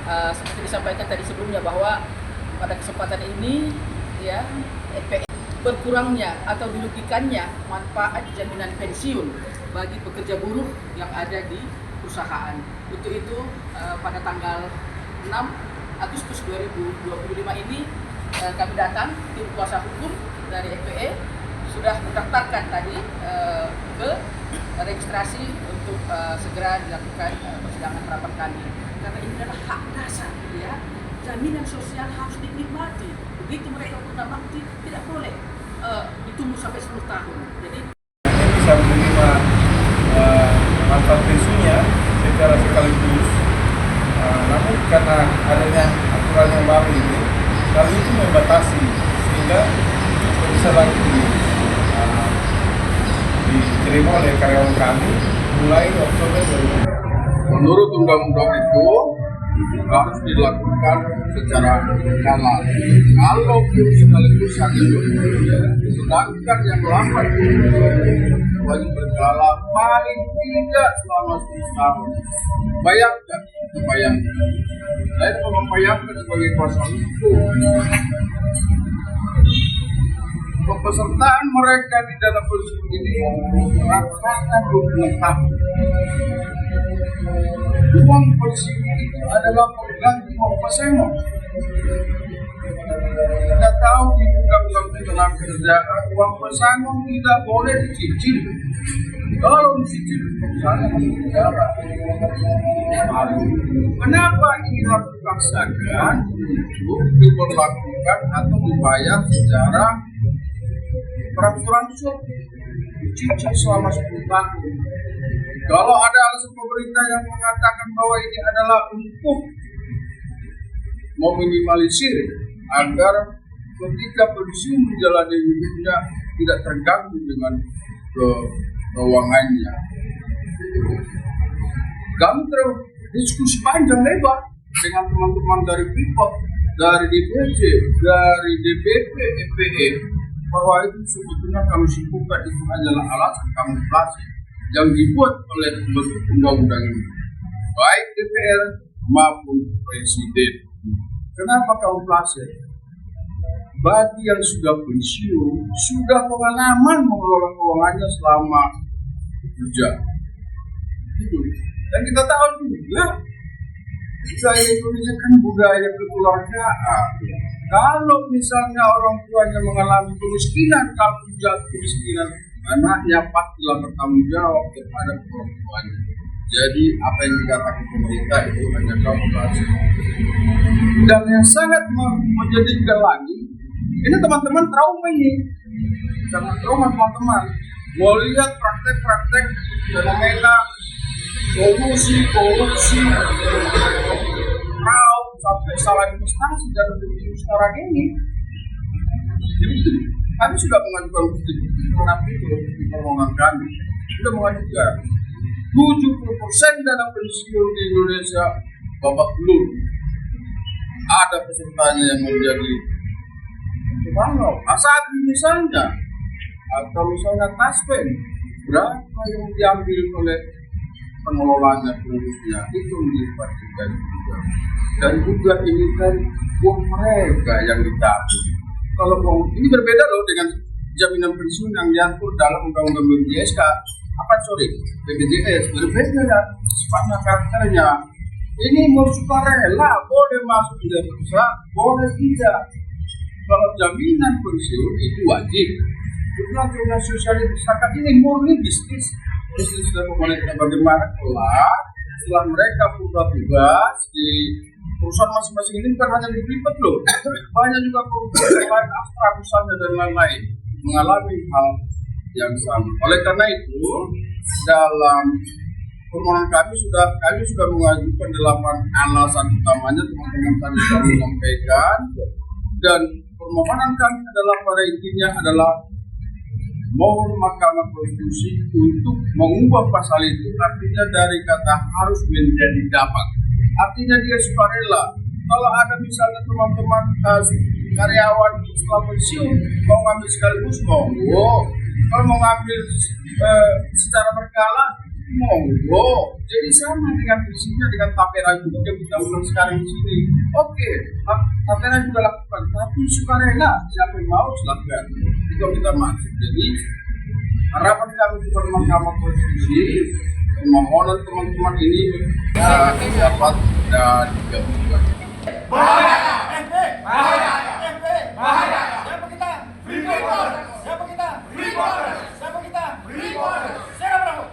seperti disampaikan tadi sebelumnya bahwa pada kesempatan ini ya FPE berkurangnya atau dirugikannya manfaat jaminan pensiun bagi pekerja buruh yang ada di perusahaan. Untuk itu pada tanggal 6 Agustus 2025 ini kami datang tim kuasa hukum dari FPE sudah mendaftarkan tadi ke registrasi untuk segera dilakukan persidangan harapan kami, karena ini adalah hak dasar ya. Jaminan sosial harus dinikmati. Begitu mereka pernah bakti tidak boleh ditunggu sampai 10 tahun. Jadi bisa menerima manfaat pensiunnya secara sekaligus. Namun karena adanya aturan yang baru ini, kami itu membatasi sehingga bisa lagi diterima oleh karyawan kami mulai Oktober 2020. Menurut undang-undang itu harus dilakukan secara berkala. Kalau sekaligus satu, sedangkan yang lambat wajib berkala paling tidak selama 10 tahun. Bayangkan. Saya membayangkan sebagai kuasa hukum. Pesertaan mereka di dalam pensiun ini rata-rata 20 tahun. Uang pensiun itu adalah pengganti uang pesangon. Kita tahu di undang-undang ketenagakerjaan uang pesangon tidak boleh dicicil. Kalau dicicil perusahaan masuk penjara. Kenapa ini harus dipaksakan untuk diberlakukan atau dibayar secara berangsur-angsur dicicil selama 10 tahun? Kalau ada alasan pemerintah yang mengatakan bahwa ini adalah untuk meminimalisir agar ketika pensiun menjalani hidupnya tidak terganggu dengan keuangannya. Kami terdiskusi panjang lebar dengan teman-teman dari PIPOT, dari DPC, dari DPP, FPE, bahwa itu sebetulnya kami simpulkan itu hanyalah alasan kamuflase yang dibuat oleh pembentuk undang-undang ini, baik DPR maupun Presiden. Kenapa kamuflase? Bagi yang sudah pensiun, sudah pengalaman mengelola keuangannya selama kerja. Dan kita tahu juga budaya Indonesia kan budaya kekeluargaan. Kalau misalnya orang tuanya mengalami kemiskinan, kalau kemiskinan, anaknya pastilah bertanggung jawab kepada orang tuanya. Jadi apa yang dikatakan pemerintah itu hanya kalkulasi. Dan yang sangat menjadikan lagi, ini teman-teman trauma ini, sangat trauma teman-teman. Mau lihat praktek-praktek fenomena korupsi, fraud sampai salah investasi dan begitu sekarang ini. Jadi kami sudah mengajukan bukti terhadap itu di permohonan kami. Sudah mengajukan 70% dana pensiun di Indonesia babak belur. Ada pesertanya yang menjadi pemangau, Asabi misalnya, atau misalnya Taspen, berapa yang diambil oleh pengelolanya, pengurusnya, itu diperhatikan juga. Dan juga ini kan uang mereka yang ditabung. Kalau uang ini berbeda loh dengan jaminan pensiun yang diatur dalam undang-undang BPJS, BPJS berbeda ya sifatnya, karakternya. Ini mau sukarela, boleh masuk di perusahaan, boleh tidak. Kalau jaminan pensiun itu wajib. Karena jaminan sosial masyarakat ini murni bisnis dan pemerintah bagaimana kelak setelah mereka punya tugas di perusahaan masing-masing ini bukan hanya di Freeport loh, banyak juga perusahaan lain, Astra misalnya dan lain-lain mengalami hal yang sama. Oleh karena itu dalam permohonan kami sudah mengajukan 8 alasan utamanya, teman-teman kami sudah menyampaikan, dan permohonan kami adalah pada intinya adalah mohon Mahkamah Konstitusi untuk mengubah pasal itu, artinya dari kata harus menjadi dapat, artinya dia sukarela. Kalau ada misalnya teman-teman karyawan setelah pensiun mau ngambil sekaligus, kalau mau ngambil secara berkala Monggo, jadi sama dengan prinsipnya dengan tapera juga yang kita ulang sekarang di sini. Oke, tapera juga lakukan, tapi sukarela siapa yang mau silakan. Itu kita maksud. Jadi harapan kami di Mahkamah Konstitusi, permohonan teman-teman ini dapat dan digabungkan. Bahaya! Bahaya! Bahaya! Siapa kita? Freeport! Siapa kita? Freeport! Siapa kita? Freeport! Siapa kita?